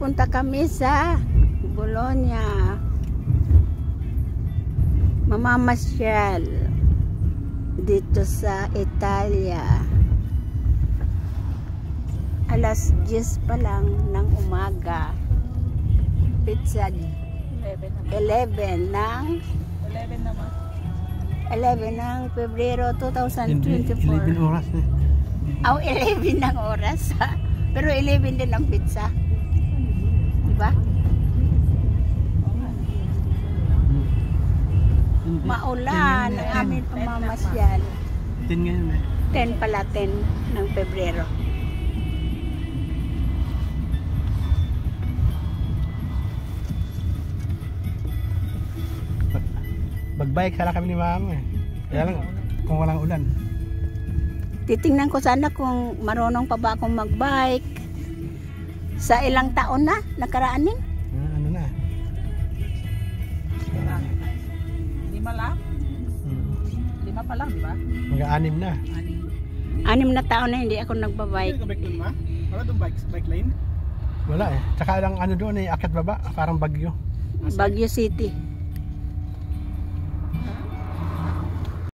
pupunta kami sa Bologna. Mamamasyal dito sa Italia. Alas 10 pa lang ng umaga. Pizza 11 ng 11 ng Pebrero 2024. 11 oras na. 11 ng oras. Pero 11 din ang pizza. Diba? Maulan ang aming pamamasyal. 10 ngayon eh. 10 pala, 10 ng Pebrero. Magbike sana kami ni mama eh. Kaya lang kung walang ulan. Titingnan ko sana kung marunong pa ba akong magbike. Sa ilang taon na nakaraanin? Ano na? 5 lang? 5 pa lang, di ba? Mag-6 na. 6 na taon na hindi ako nagbabike. Hindi ka bike doon ba? Wala doon bike lane? Wala eh. Tsaka lang ano doon eh, akit baba, parang Bagyo. Baguio City.